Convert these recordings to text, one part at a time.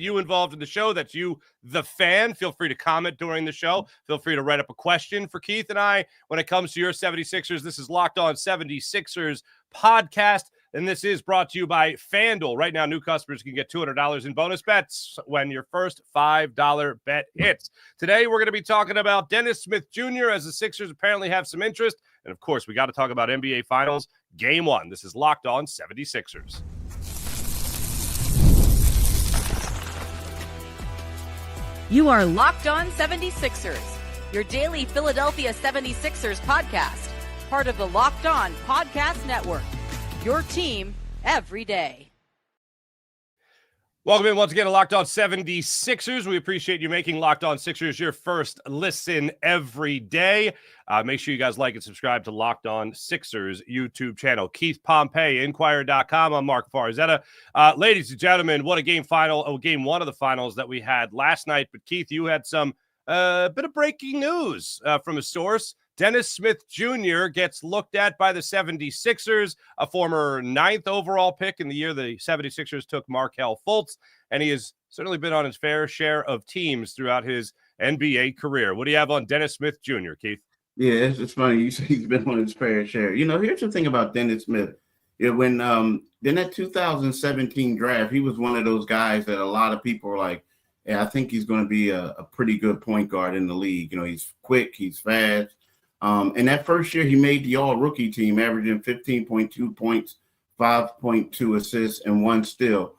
you involved in the show. That's you, the fan. Feel free to comment during the show. Feel free to write up a question for Keith and I when it comes to your 76ers. This is Locked On 76ers podcast, and this is brought to you by FanDuel. Right now, new customers can get $200 in bonus bets when your first $5 bet hits. Today, we're going to be talking about Dennis Smith Jr. as the Sixers apparently have some interest. And, of course, we got to talk about NBA Finals Game 1. This is Locked On 76ers. You are Locked On 76ers, your daily Philadelphia 76ers podcast, part of the Locked On Podcast Network, your team every day. Welcome in once again to Locked On 76ers. We appreciate you making Locked On Sixers your first listen every day. Make sure you guys like and subscribe to Locked On Sixers YouTube channel. Keith Pompey, Inquirer.com. I'm Marc Farzetta. Ladies and gentlemen, what a game one of the finals that we had last night. But Keith, you had some bit of breaking news from a source. Dennis Smith Jr. gets looked at by the 76ers, a former 9th overall pick in the year the 76ers took Markelle Fultz, and he has certainly been on his fair share of teams throughout his NBA career. What do you have on Dennis Smith Jr., Keith? Yeah, it's funny. You say he's been on his fair share. You know, here's the thing about Dennis Smith. When in that 2017 draft, he was one of those guys that a lot of people were like, yeah, I think he's going to be a pretty good point guard in the league. You know, he's quick, he's fast. And that first year, he made the all-rookie team, averaging 15.2 points, 5.2 assists, and 1 steal.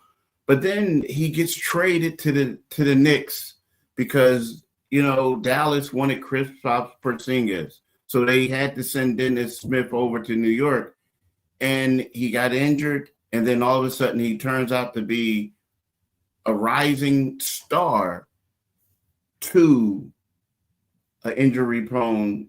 But then he gets traded to the Knicks because, you know, Dallas wanted Kristaps Porzingis. So they had to send Dennis Smith over to New York. And he got injured, and then all of a sudden he turns out to be a rising star to an injury-prone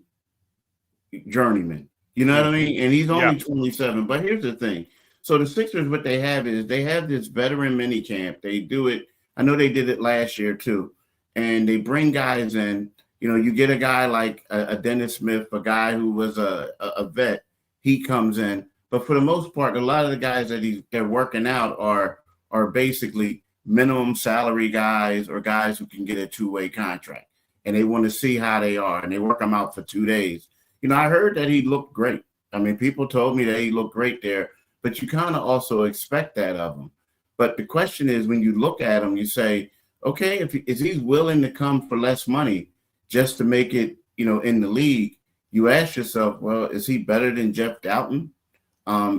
journeyman. You know what I mean? And he's only 27. But here's the thing. So the Sixers, what they have is they have this veteran mini camp. They do it. I know they did it last year too. And they bring guys in. You know, you get a guy like a Dennis Smith, a guy who was a vet. He comes in. But for the most part, a lot of the guys that they're working out are basically minimum salary guys or guys who can get a two-way contract. And they want to see how they are. And they work them out for 2 days. You know, I heard that he looked great. I mean, people told me that he looked great there, but you kind of also expect that of him. But the question is, when you look at him, you say, okay, if he's willing to come for less money just to make it, you know, in the league, you ask yourself, well, is he better than Jeff Doughton?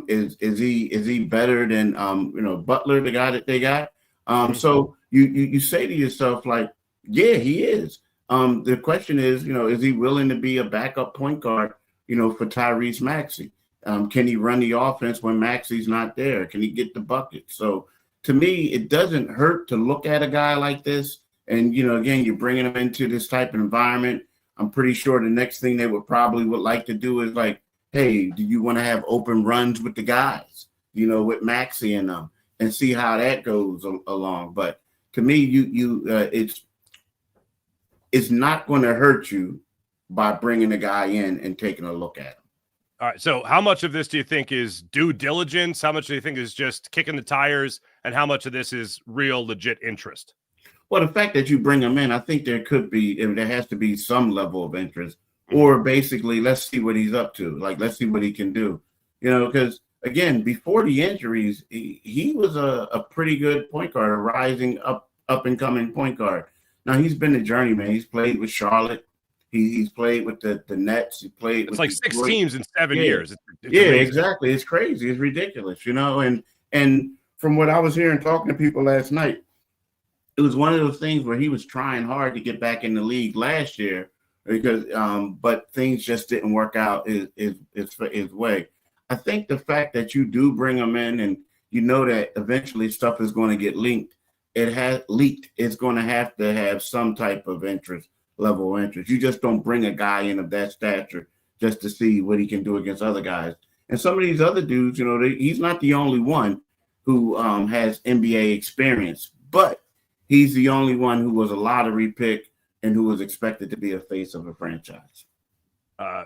Is he better than you know, Butler, the guy that they got? So you say to yourself, like, yeah, he is. The question is, you know, is he willing to be a backup point guard, you know, for Tyrese Maxey? Can he run the offense when Maxey's not there? Can he get the bucket? So to me, it doesn't hurt to look at a guy like this. And, you know, again, you're bringing him into this type of environment. I'm pretty sure the next thing they would like to do is like, hey, do you want to have open runs with the guys, you know, with Maxey and them, and see how that goes along. But to me, it's not going to hurt you by bringing a guy in and taking a look at him. All right. So how much of this do you think is due diligence? How much do you think is just kicking the tires? And how much of this is real legit interest? Well, the fact that you bring him in, I think there has to be some level of interest, or basically, let's see what he's up to. Like, let's see what he can do, you know, because again, before the injuries, he was a pretty good point guard, a rising up and coming point guard. Now, he's been a journeyman. He's played with Charlotte. He's played with the Nets. He played with like 6 teams in 7 years. It's yeah, amazing. Exactly. It's crazy. It's ridiculous, you know. And from what I was hearing talking to people last night, it was one of those things where he was trying hard to get back in the league last year because but things just didn't work out his way. I think the fact that you do bring him in and you know that eventually stuff is going to get leaked. It's going to have some type of level of interest. You just don't bring a guy in of that stature just to see what he can do against other guys. And some of these other dudes, you know, he's not the only one who has NBA experience, but he's the only one who was a lottery pick and who was expected to be a face of a franchise.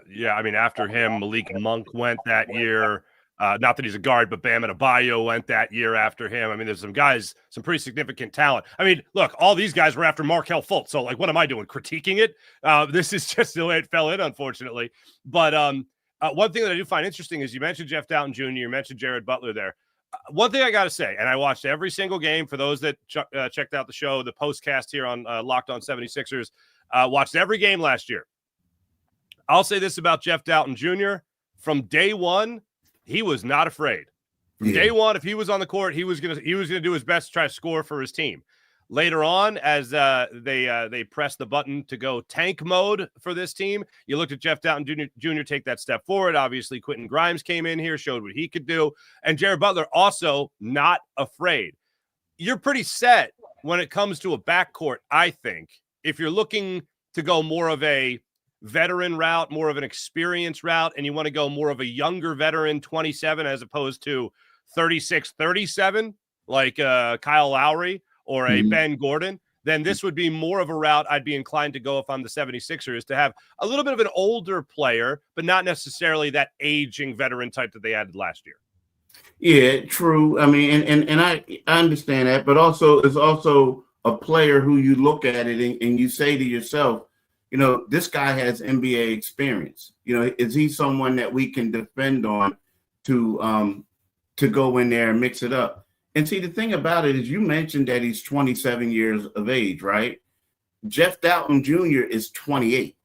Yeah, I mean, after him, Malik Monk went that year. Not that he's a guard, but Bam Adebayo went that year after him. I mean, there's some guys, some pretty significant talent. I mean, look, all these guys were after Markel Fultz. So, like, what am I doing? Critiquing it? This is just the way it fell in, unfortunately. But one thing that I do find interesting is you mentioned Jeff Doughton Jr., you mentioned Jared Butler there. One thing I got to say, and I watched every single game for those that checked out the show, the postcast here on Locked On 76ers, watched every game last year. I'll say this about Jeff Doughton Jr. From day one, he was not afraid. From day one, if he was on the court, he was gonna do his best to try to score for his team. Later on, as they pressed the button to go tank mode for this team, you looked at Jeff Doughton Jr. take that step forward. Obviously, Quentin Grimes came in here, showed what he could do, and Jared Butler also not afraid. You're pretty set when it comes to a backcourt, I think, if you're looking to go more of a veteran route, more of an experience route, and you want to go more of a younger veteran, 27, as opposed to 36, 37, like Kyle Lowry or a Ben Gordon, then this would be more of a route I'd be inclined to go if I'm the 76ers, to have a little bit of an older player, but not necessarily that aging veteran type that they added last year. Yeah, true. I mean, and I understand that, but also it's also a player who you look at it and you say to yourself, you know, this guy has NBA experience. You know, is he someone that we can depend on to go in there and mix it up? And see, the thing about it is you mentioned that he's 27 years of age, right? Jeff Doughton Jr. is 28.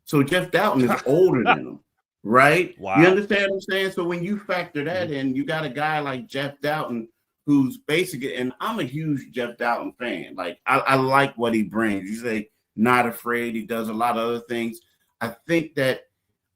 So Jeff Doughton is older than him, right? Wow. You understand what I'm saying? So when you factor that in, you got a guy like Jeff Doughton who's basically, and I'm a huge Jeff Doughton fan. Like, I like what he brings. You say, not afraid. He does a lot of other things. I think that,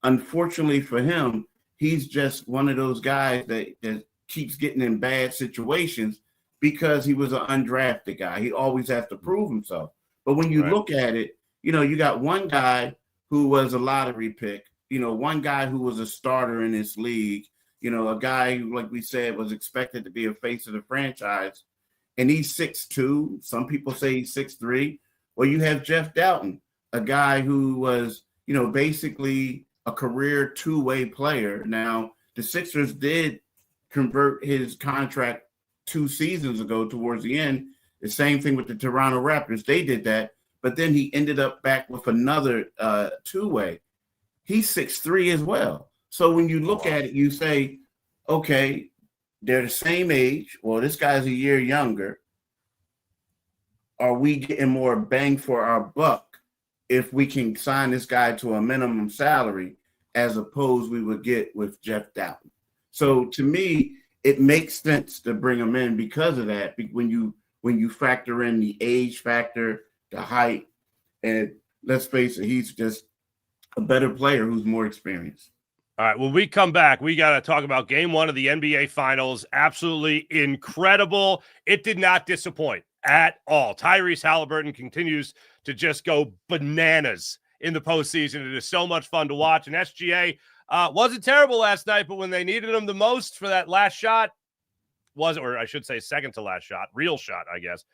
unfortunately for him, he's just one of those guys that keeps getting in bad situations because he was an undrafted guy. He always has to prove himself. But when you look at it, you know, you got one guy who was a lottery pick, you know, one guy who was a starter in this league, you know, a guy who, like we said, was expected to be a face of the franchise, and he's 6'2". Some people say he's 6'3". Well, you have Jeff Doughton, a guy who was, you know, basically a career two-way player. Now, the Sixers did convert his contract 2 seasons ago towards the end. The same thing with the Toronto Raptors. They did that, but then he ended up back with another two-way. He's 6'3" as well. So when you look at it, you say, okay, they're the same age. Well, this guy's a year younger. Are we getting more bang for our buck if we can sign this guy to a minimum salary as opposed we would get with Jeff Doughton? So to me, it makes sense to bring him in because of that. When you factor in the age factor, the height, and let's face it, he's just a better player who's more experienced. All right, when we come back, we got to talk about game 1 of the NBA Finals. Absolutely incredible. It did not disappoint at all. Tyrese Haliburton continues to just go bananas in the postseason. It is so much fun to watch. And SGA wasn't terrible last night, but when they needed him the most for that last shot, or I should say second to last shot, real shot, I guess,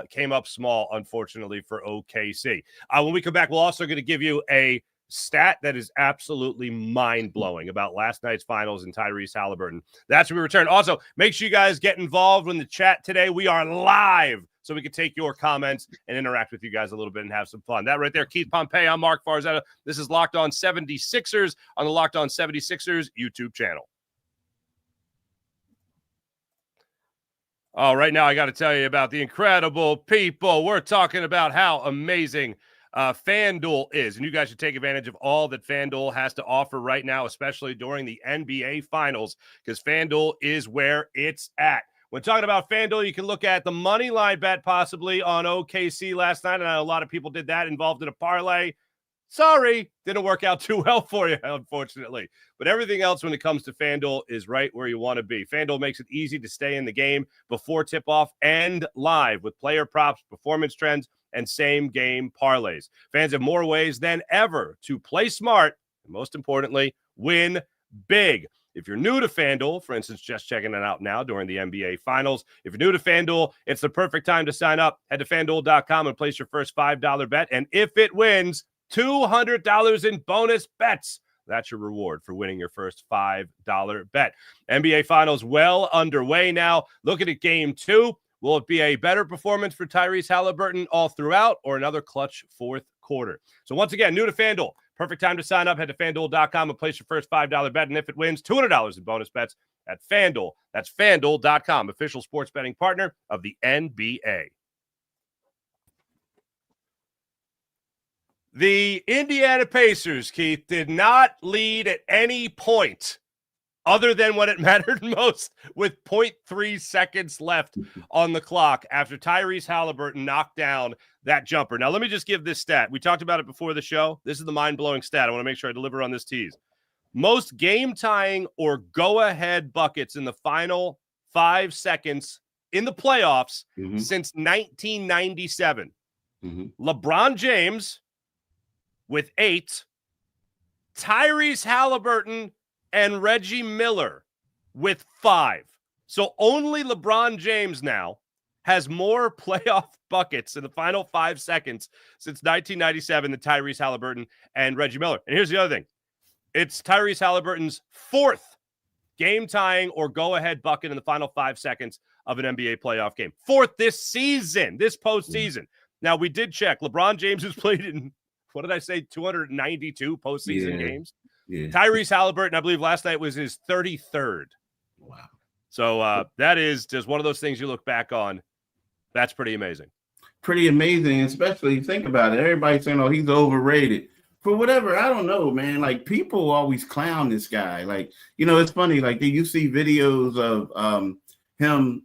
came up small, unfortunately, for OKC. When we come back, we're also going to give you a stat that is absolutely mind-blowing about last night's finals and Tyrese Haliburton. That's when we return. Also, make sure you guys get involved in the chat today. We are live, so we can take your comments and interact with you guys a little bit and have some fun. That right there, Keith Pompey. I'm Marc Farzetta. This is Locked On 76ers on the Locked On 76ers YouTube channel. Right now, I got to tell you about the incredible people. We're talking about how amazing FanDuel is, and you guys should take advantage of all that FanDuel has to offer right now, especially during the NBA Finals, because FanDuel is where it's at. When talking about FanDuel, you can look at the money line bet possibly on OKC last night, and a lot of people did that, involved in a parlay. Sorry, didn't work out too well for you, unfortunately. But everything else when it comes to FanDuel is right where you want to be. FanDuel makes it easy to stay in the game before tip-off and live with player props, performance trends, and same-game parlays. Fans have more ways than ever to play smart and, most importantly, win big. If you're new to FanDuel, for instance, just checking it out now during the NBA Finals, if you're new to FanDuel, it's the perfect time to sign up. Head to FanDuel.com and place your first $5 bet, and if it wins, $200 in bonus bets. That's your reward for winning your first $5 bet. NBA Finals well underway now. Looking at Game 2. Will it be a better performance for Tyrese Haliburton all throughout or another clutch fourth quarter? So once again, new to FanDuel. Perfect time to sign up. Head to FanDuel.com and place your first $5 bet. And if it wins, $200 in bonus bets at FanDuel. That's FanDuel.com, official sports betting partner of the NBA. The Indiana Pacers, Keith, did not lead at any point other than when it mattered most, with 0.3 seconds left on the clock after Tyrese Haliburton knocked down that jumper. Now, let me just give this stat. We talked about it before the show. This is the mind-blowing stat. I want to make sure I deliver on this tease. Most game-tying or go-ahead buckets in the final 5 seconds in the playoffs since 1997. LeBron James with 8, Tyrese Haliburton and Reggie Miller with 5. So only LeBron James now has more playoff buckets in the final 5 seconds since 1997 than Tyrese Haliburton and Reggie Miller. And here's the other thing. It's Tyrese Haliburton's 4th game-tying or go-ahead bucket in the final 5 seconds of an NBA playoff game. 4th this season, this postseason. Now, we did check. LeBron James has played in, 292 postseason games. Yeah. Tyrese Haliburton, I believe last night was his 33rd. Wow. So that is just one of those things you look back on. That's pretty amazing. Pretty amazing, especially think about it. Everybody's saying, oh, he's overrated. For whatever, I don't know, man. Like, people always clown this guy. Like, it's funny. Like, you see videos of him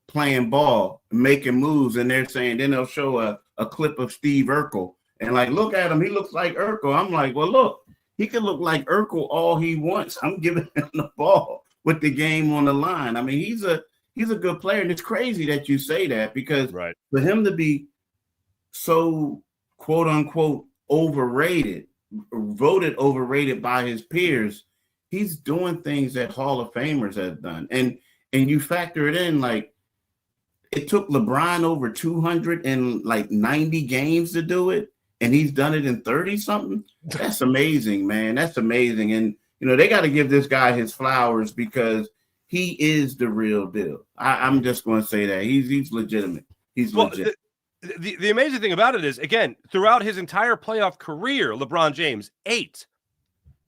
playing ball, making moves, and they're saying, then they'll show a clip of Steve Urkel. And, like, look at him. He looks like Urkel. I'm like, well, look. He can look like Urkel all he wants. I'm giving him the ball with the game on the line. I mean, he's a good player, and it's crazy that you say that because for him to be so quote unquote overrated, voted overrated by his peers, he's doing things that Hall of Famers have done. And you factor it in, like, it took LeBron over 290 games to do it. And he's done it in 30-something. That's amazing, man. That's amazing. And, they got to give this guy his flowers because he is the real deal. I'm just going to say that. He's legitimate. He's legit. The amazing thing about it is, again, throughout his entire playoff career, LeBron James, 8.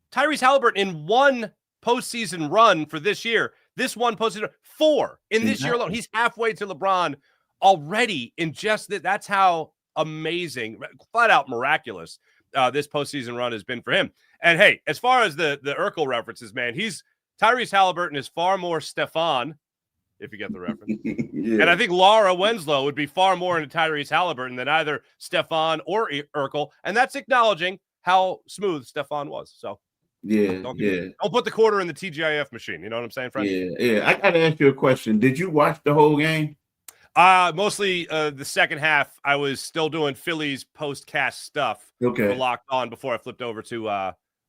Tyrese Haliburton in one postseason run for this year, this one postseason, 4 in this year alone. He's halfway to LeBron already in just that. That's how amazing, flat out miraculous this postseason run has been for him. And hey, as far as the Urkel references, man, Tyrese Haliburton is far more Stefan, if you get the reference. And I think Laura Winslow would be far more into Tyrese Haliburton than either Stefan or Urkel. And that's acknowledging how smooth Stefan was. So don't put the quarter in the TGIF machine. You know what I'm saying, friend? Yeah. I got to ask you a question. Did you watch the whole game? Mostly the second half. I was still doing Phillies post-cast stuff. Okay. Locked on before I flipped over to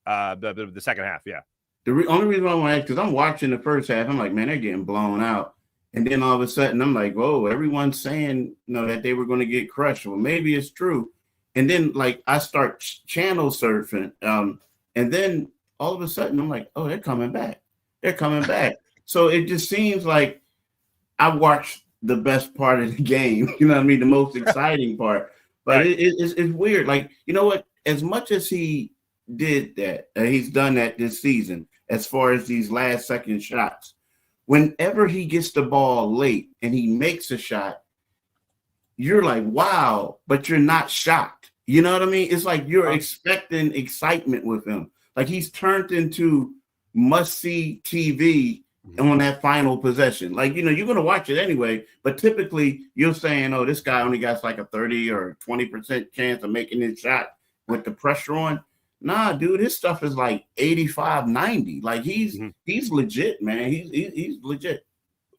the second half. Yeah. The only reason I want to ask, because I'm watching the first half, I'm like, man, they're getting blown out. And then all of a sudden, I'm like, whoa, everyone's saying, that they were going to get crushed. Well, maybe it's true. And then, like, I start channel surfing. And then all of a sudden, I'm like, oh, they're coming back. They're coming back. So it just seems like I watched the best part of the game, the most exciting part. But it's weird. Like, you know what? As much as he did that, he's done that this season, as far as these last second shots, whenever he gets the ball late and he makes a shot, you're like, wow, but you're not shocked. You know what I mean? It's like you're expecting excitement with him. Like, he's turned into must-see TV on that final possession. Like, you're going to watch it anyway, but typically you're saying, oh, this guy only got like a 30 or 20% chance of making his shot with the pressure on. Nah, dude, his stuff is like 85, 90. Like, he's legit, man. He's legit.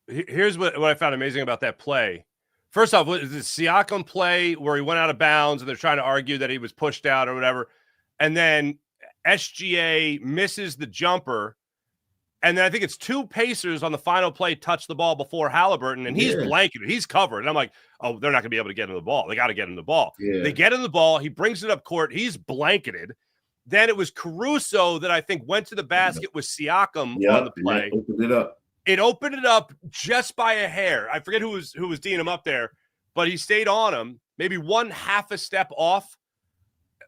Here's what I found amazing about that play. First off, was the Siakam play where he went out of bounds and they're trying to argue that he was pushed out or whatever. And then SGA misses the jumper. And then I think it's 2 Pacers on the final play touch the ball before Haliburton, and he's blanketed. He's covered. And I'm like, oh, they're not going to be able to get him the ball. They got to get him the ball. Yeah. They get him the ball. He brings it up court. He's blanketed. Then it was Caruso that I think went to the basket with Siakam on the play. Opened it up. It opened it up just by a hair. I forget who was D'ing him up there, but he stayed on him. Maybe one half a step off,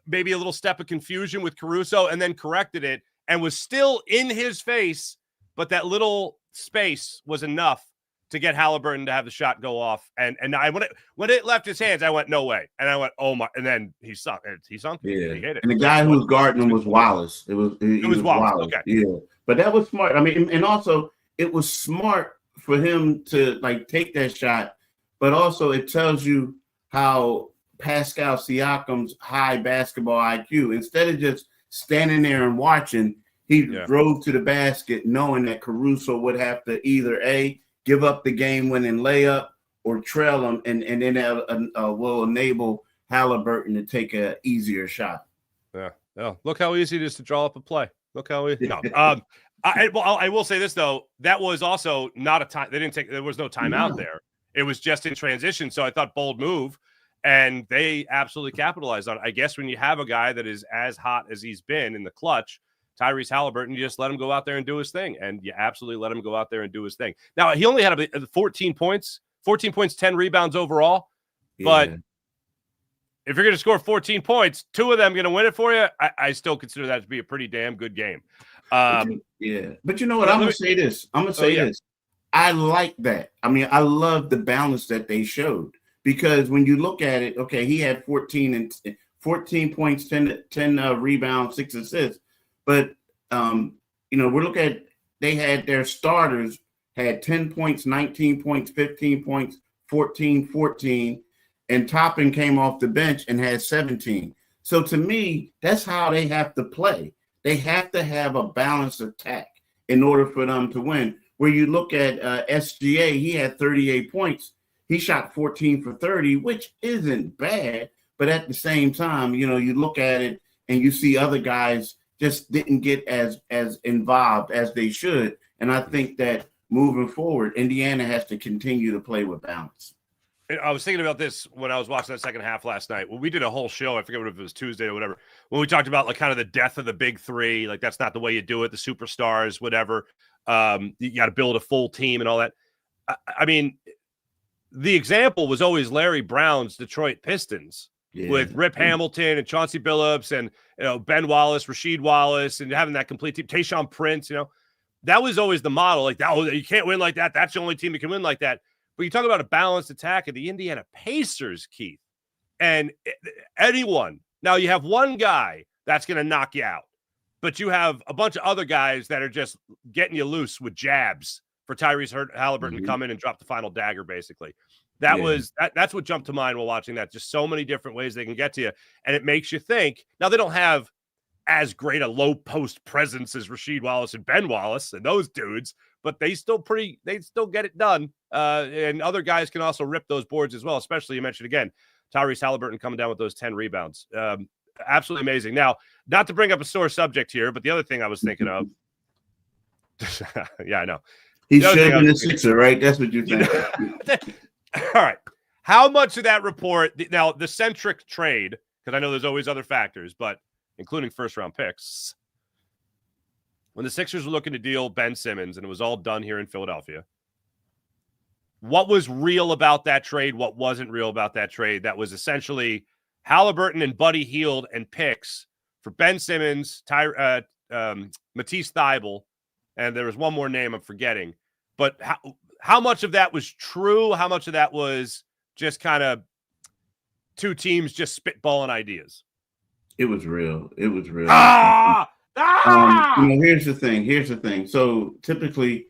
maybe a little step of confusion with Caruso, and then corrected it and was still in his face. But that little space was enough to get Haliburton to have the shot go off. And when it left his hands, I went, no way. And I went, oh my, and then he sunk. Yeah. He hit it. And the guy who was guarding him was Wallace. It was Wallace. Okay. Yeah. But that was smart. I mean, and also it was smart for him to like take that shot, but also it tells you how Pascal Siakam's high basketball IQ, instead of just standing there and watching, he drove to the basket knowing that Caruso would have to either give up the game-winning layup or trail him, and then will enable Haliburton to take an easier shot. Yeah. Look how easy it is to draw up a play. Look how easy. No. I will say this though, that was also not a time. There was no timeout there. It was just in transition. So I thought bold move, and they absolutely capitalized on it. I guess when you have a guy that is as hot as he's been in the clutch, Tyrese Haliburton, you just let him go out there and do his thing. And you absolutely let him go out there and do his thing. Now, he only had 14 points, 10 rebounds overall. Yeah. But if you're going to score 14 points, 2 of them going to win it for you, I still consider that to be a pretty damn good game. But you know what? I'm going to say this. This. I like that. I mean, I love the balance that they showed, because when you look at it, okay, he had 14 points, 10 rebounds, 6 assists. But, we're looking at, they had their starters had 10 points, 19 points, 15 points, 14, and Toppin came off the bench and had 17. So to me, that's how they have to play. They have to have a balanced attack in order for them to win. Where you look at SGA, he had 38 points. He shot 14 for 30, which isn't bad. But at the same time, you look at it and you see other guys just didn't get as involved as they should. And I think that moving forward, Indiana has to continue to play with balance. I was thinking about this when I was watching that second half last night. Well, we did a whole show. I forget if it was Tuesday or whatever, when we talked about like kind of the death of the big three. Like, that's not the way you do it. The superstars, whatever. You got to build a full team and all that. I mean, the example was always Larry Brown's Detroit Pistons with Rip Hamilton and Chauncey Billups and Ben Wallace, Rasheed Wallace, and having that complete team. Tayshaun Prince, that was always the model. Like, you can't win like that. That's the only team that can win like that. But you talk about a balanced attack of the Indiana Pacers, Keith, and anyone. Now, you have one guy that's going to knock you out, but you have a bunch of other guys that are just getting you loose with jabs for Tyrese Haliburton to come in and drop the final dagger, basically. That's what jumped to mind while watching that. Just so many different ways they can get to you, and it makes you think. Now, they don't have as great a low post presence as Rasheed Wallace and Ben Wallace and those dudes, but they still get it done. And other guys can also rip those boards as well, especially, you mentioned again, Tyrese Haliburton coming down with those 10 rebounds. Absolutely amazing. Now, not to bring up a sore subject here, but the other thing I was thinking of, I know. He should have been a Sixer, right? That's what you think. All right. How much of that report, now the centric trade, because I know there's always other factors, but including first-round picks, when the Sixers were looking to deal Ben Simmons, and it was all done here in Philadelphia, what was real about that trade? What wasn't real about that trade? That was essentially Haliburton and Buddy Hield and picks for Ben Simmons, Matisse Thybulle, and there was one more name I'm forgetting. But how much of that was true? How much of that was just kind of two teams just spitballing ideas? It was real. Here's the thing. So typically,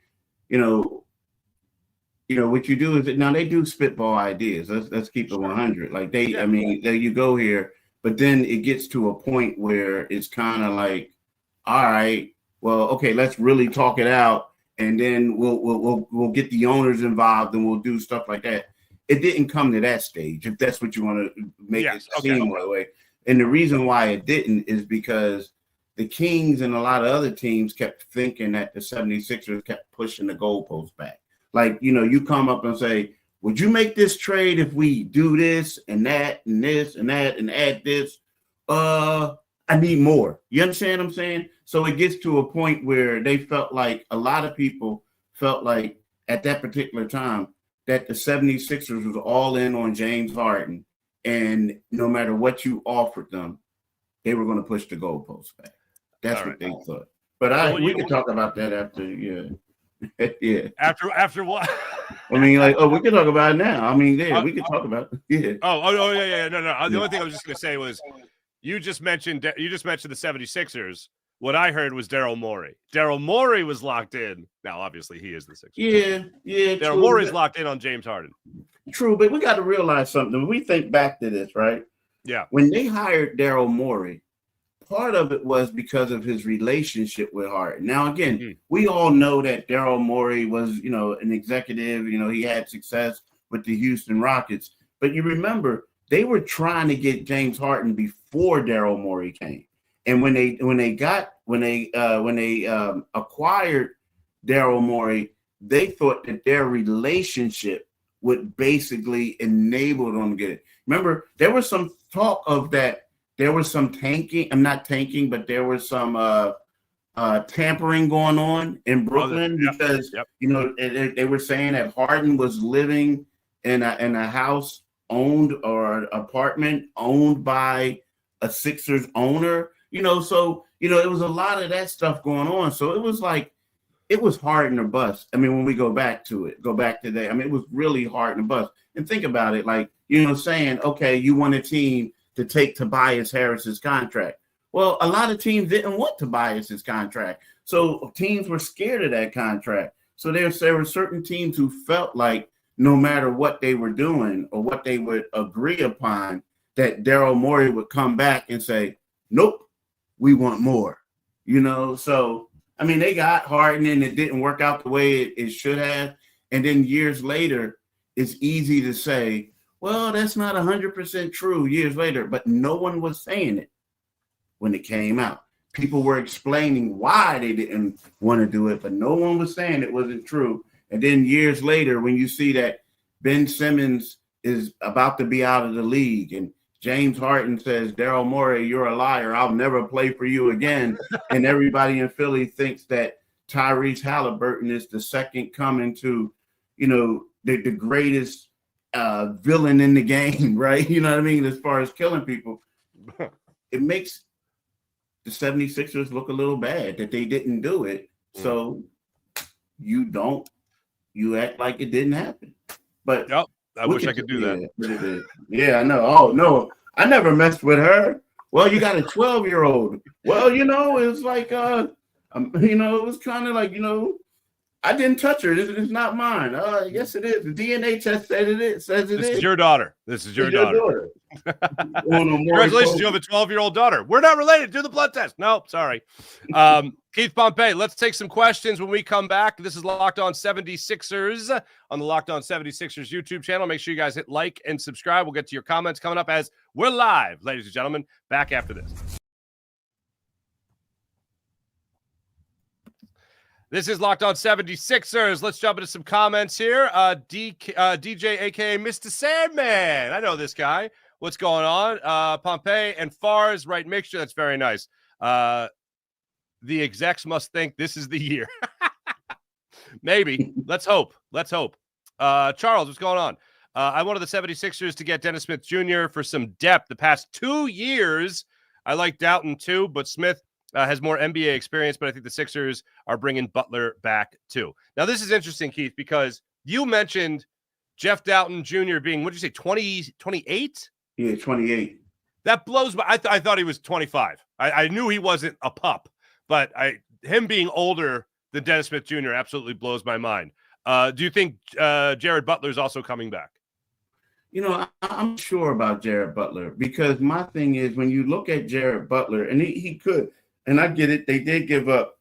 what you do is that now they do spitball ideas. Let's keep it 100. Like there you go here, but then it gets to a point where it's kind of like, all right, well, okay, let's really talk it out, and then we'll get the owners involved and we'll do stuff like that. It didn't come to that stage, if that's what you want to make it seem that way. And the reason why it didn't is because the Kings and a lot of other teams kept thinking that the 76ers kept pushing the goalposts back. Like, you come up and say, would you make this trade if we do this and that and this and that and add this? I need more. You understand what I'm saying? So it gets to a point where they felt like a lot of people felt like at that particular time that the 76ers was all in on James Harden. And no matter what you offered them, they were going to push the goalposts back. That's what they thought. But we can talk about that after, yeah. After what? I mean, like, we can talk about it now. I mean, yeah, we can talk about it. Yeah. Yeah. No. The only thing I was just going to say was you just mentioned the 76ers. What I heard was Daryl Morey. Daryl Morey was locked in. Now, obviously, he is the Sixers. Yeah. Daryl Morey's locked in on James Harden. True, but we got to realize something. When we think back to this, right? Yeah. When they hired Daryl Morey, part of it was because of his relationship with Harden. Now, again, we all know that Daryl Morey was, an executive. He had success with the Houston Rockets. But you remember, they were trying to get James Harden before Daryl Morey came. And when they acquired Daryl Morey, they thought that their relationship would basically enable them to get it. Remember, there was some talk of that. There was some tanking. I'm not tanking, but there was some tampering going on in Brooklyn because they were saying that Harden was living in a house owned or apartment owned by a Sixers owner. So it was a lot of that stuff going on. So it was like, it was Harden or bust. I mean, when we go back to that, I mean, it was really Harden or bust. And think about it, like, saying, okay, you want a team to take Tobias Harris's contract. Well, a lot of teams didn't want Tobias's contract. So teams were scared of that contract. So there were certain teams who felt like no matter what they were doing or what they would agree upon, that Daryl Morey would come back and say, nope, we want more, So, I mean, they got Harden and it didn't work out the way it should have. And then years later, it's easy to say, well, that's not 100% true years later, but no one was saying it when it came out. People were explaining why they didn't want to do it, but no one was saying it wasn't true. And then years later, when you see that Ben Simmons is about to be out of the league and James Harden says, Daryl Morey, you're a liar. I'll never play for you again. And everybody in Philly thinks that Tyrese Haliburton is the second coming to, the greatest villain in the game, right? You know what I mean? As far as killing people, it makes the 76ers look a little bad that they didn't do it. So you act like it didn't happen. But I wish I could do that. Yeah, I know. Oh, no, I never messed with her. Well, you got a 12-year-old. Well, it's like, it was kind of like, I didn't touch her. It's not mine. Yes, it is. The DNA test says it is. This is your daughter. This is your daughter. Congratulations, you have a 12-year-old daughter. We're not related. Do the blood test. No, sorry. Keith Pompey, let's take some questions when we come back. This is Locked On 76ers on the Locked On 76ers YouTube channel. Make sure you guys hit like and subscribe. We'll get to your comments coming up as we're live, ladies and gentlemen. Back after this. This is Locked On 76ers. Let's jump into some comments here. DJ, a.k.a. Mr. Sandman. I know this guy. What's going on? Pompey and Fars, right mixture. That's very nice. The execs must think this is the year. Maybe. Let's hope. Charles, what's going on? I wanted the 76ers to get Dennis Smith Jr. for some depth. The past 2 years, I like Doughton too, but Smith has more NBA experience, but I think the Sixers are bringing Butler back too. Now, this is interesting, Keith, because you mentioned Jeff Doughton Jr. being, what did you say, 28? Yeah, 28. That blows my, I thought he was 25. I knew he wasn't a pup, but him being older than Dennis Smith Jr. absolutely blows my mind. Do you think Jared Butler is also coming back? I'm sure about Jared Butler because my thing is when you look at Jared Butler, and he could, and I get it, they did give up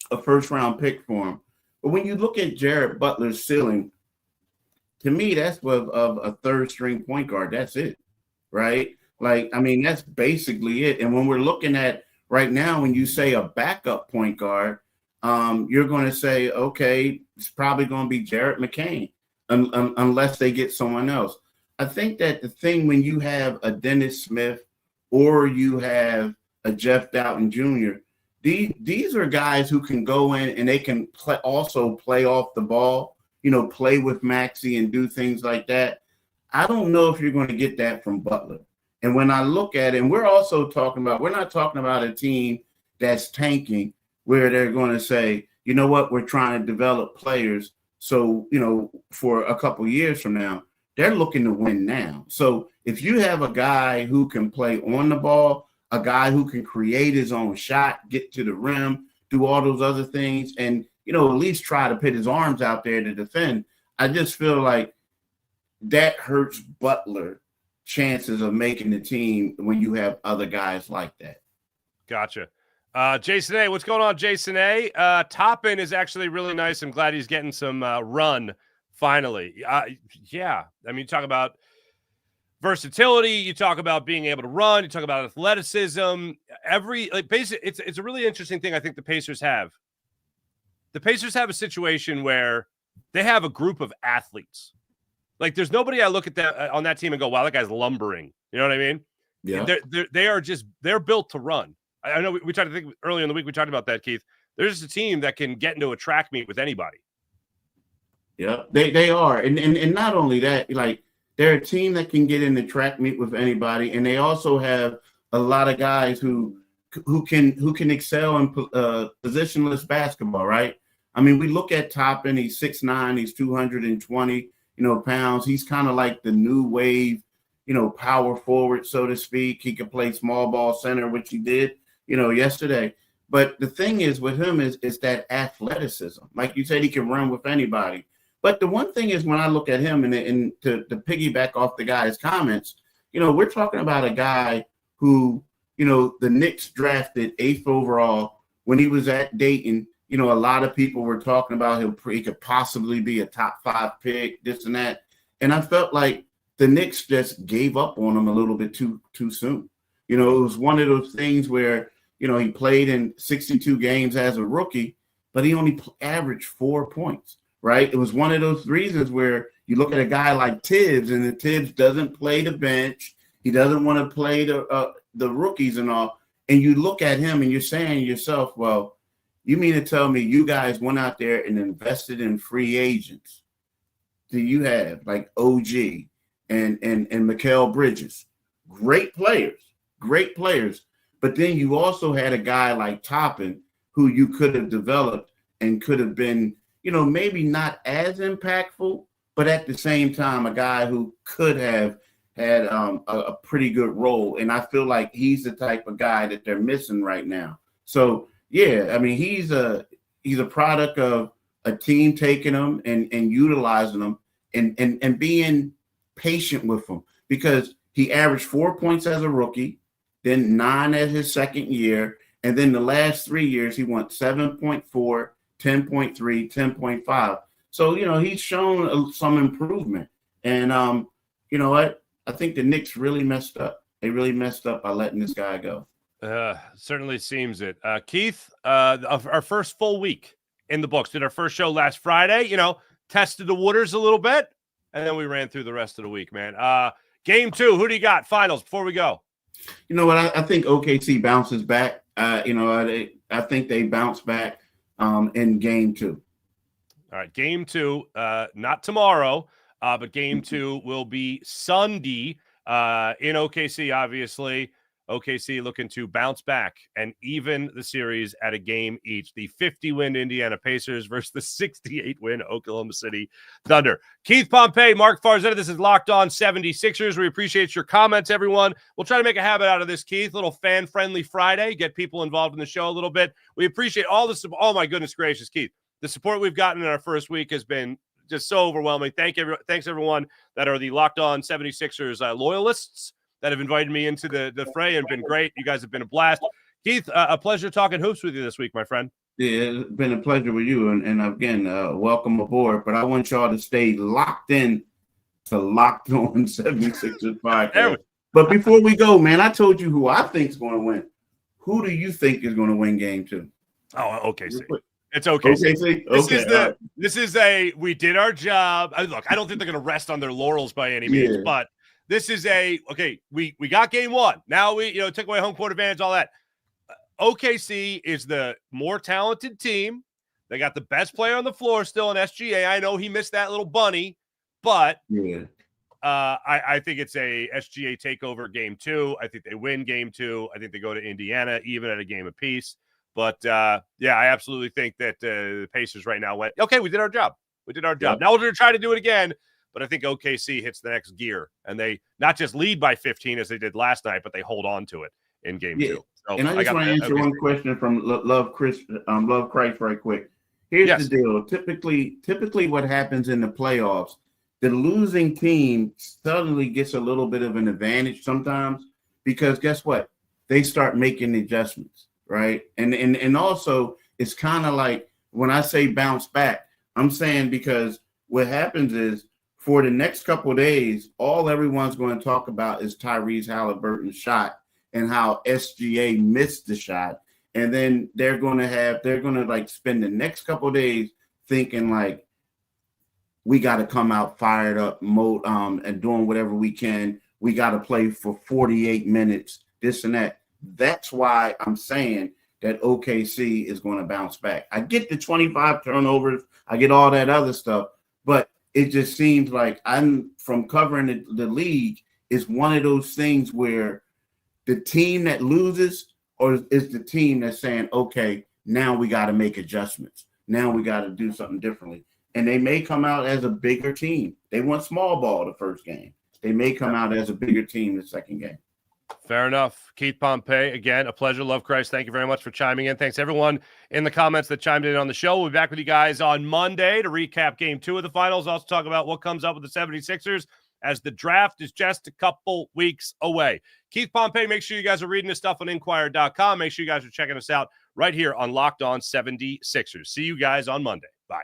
a first-round pick for him. But when you look at Jared Butler's ceiling, to me, that's of a third-string point guard. That's it, right? Like, I mean, that's basically it. And when we're looking at right now, when you say a backup point guard, you're going to say, okay, it's probably going to be Jarrett McCain unless they get someone else. I think that the thing when you have a Dennis Smith or you have a Jeff Doughton Jr. These are guys who can go in and they can also play off the ball, play with Maxey and do things like that. I don't know if you're going to get that from Butler. And when I look at it, and we're not talking about a team that's tanking where they're going to say, you know what, we're trying to develop players. So, for a couple years from now, they're looking to win now. So if you have a guy who can play on the ball, a guy who can create his own shot, get to the rim, do all those other things, and, at least try to put his arms out there to defend, I just feel like that hurts Butler chances of making the team when you have other guys like that. Gotcha. Jason A., what's going on, Jason A.? Toppin is actually really nice. I'm glad he's getting some run finally. Yeah. I mean, you talk about versatility, you talk about being able to run, you talk about athleticism. It's a really interesting thing I think the Pacers have. The Pacers have a situation where they have a group of athletes. Like, there's nobody I look at that on that team and go, wow, that guy's lumbering. You know what I mean? Yeah. They're built to run. I know we tried to think earlier in the week, we talked about that, Keith. They're just a team that can get into a track meet with anybody. Yeah, they are. And not only that, like, they're a team that can get in the track meet with anybody. And they also have a lot of guys who can excel in positionless basketball, right? I mean, we look at Toppin, he's 6'9", he's 220, pounds. He's kind of like the new wave, power forward, so to speak. He could play small ball center, which he did, yesterday. But the thing is with him is that athleticism. Like you said, he can run with anybody. But the one thing is when I look at him and to piggyback off the guy's comments, we're talking about a guy who, the Knicks drafted 8th overall when he was at Dayton. A lot of people were talking about he could possibly be a top 5 pick, this and that. And I felt like the Knicks just gave up on him a little bit too soon. It was one of those things where, he played in 62 games as a rookie, but he only averaged 4 points, right? It was one of those reasons where you look at a guy like Tibbs, and the Tibbs doesn't play the bench. He doesn't want to play the rookies and all. And you look at him and you're saying to yourself, well, you mean to tell me you guys went out there and invested in free agents? Do you have like OG and Mikal Bridges? Great players. But then you also had a guy like Toppin who you could have developed and could have been, maybe not as impactful, but at the same time, a guy who could have had a pretty good role. And I feel like he's the type of guy that they're missing right now. So, yeah, I mean, he's a product of a team taking him and utilizing him and being patient with him, because he averaged 4 points as a rookie, then 9 as his second year, and then the last 3 years he went 7.4, 10.3, 10.5. So, he's shown some improvement. And you know what? I think the Knicks really messed up. They really messed up by letting this guy go. Certainly seems it. Keith, our first full week in the books. Did our first show last Friday, tested the waters a little bit, and then we ran through the rest of the week, man. Game 2, who do you got? Finals before we go. You know what? I think OKC bounces back. I think they bounce back in game 2. All right, game 2, not tomorrow, but game 2 will be Sunday in OKC, obviously. OKC looking to bounce back and even the series at a game each. The 50-win Indiana Pacers versus the 68-win Oklahoma City Thunder. Keith Pompey, Marc Farzetta, this is Locked On 76ers. We appreciate your comments, everyone. We'll try to make a habit out of this, Keith. Little fan-friendly Friday. Get people involved in the show a little bit. We appreciate all the support. Oh, my goodness gracious, Keith. The support we've gotten in our first week has been just so overwhelming. Thanks, everyone that are the Locked On 76ers loyalists that have invited me into the fray and been great. You guys have been a blast. Keith, a pleasure talking hoops with you this week, my friend. Yeah, it's been a pleasure with you. And again, welcome aboard. But I want y'all to stay locked in to Locked On 76ers podcast. But before we go, man, I told you who I think is going to win. Who do you think is going to win game 2? Oh, OKC. It's OKC. This is we did our job. Look, I don't think they're going to rest on their laurels by any means, but this is we got game 1. Now we, took away home court advantage, all that. OKC is the more talented team. They got the best player on the floor still in SGA. I know he missed that little bunny, but Yeah. I think it's a SGA takeover game 2. I think they win game 2. I think they go to Indiana even at a game apiece. But, yeah, I absolutely think that the Pacers right now went, okay, we did our job. We did our job. Yep. Now we're going to try to do it again. But I think OKC hits the next gear, and they not just lead by 15 as they did last night, but they hold on to it in game 2. So and I just want to answer one question from Love Christ right quick. Here's the deal. Typically what happens in the playoffs, the losing team suddenly gets a little bit of an advantage sometimes because guess what? They start making adjustments, right? And also it's kind of like when I say bounce back, I'm saying because what happens is for the next couple of days, all everyone's going to talk about is Tyrese Haliburton's shot and how SGA missed the shot. And then they're going to like spend the next couple of days thinking like, we got to come out fired up mode and doing whatever we can. We got to play for 48 minutes, this and that. That's why I'm saying that OKC is going to bounce back. I get the 25 turnovers. I get all that other stuff, but it just seems like I'm from covering the league is one of those things where the team that loses or is the team that's saying, okay, now we got to make adjustments. Now we got to do something differently. And they may come out as a bigger team. They went small ball the first game. They may come out as a bigger team the second game. Fair enough. Keith Pompey, again, a pleasure. Love Christ. Thank you very much for chiming in. Thanks, everyone in the comments that chimed in on the show. We'll be back with you guys on Monday to recap game 2 of the finals. Also talk about what comes up with the 76ers as the draft is just a couple weeks away. Keith Pompey, make sure you guys are reading this stuff on Inquirer.com. Make sure you guys are checking us out right here on Locked On 76ers. See you guys on Monday. Bye.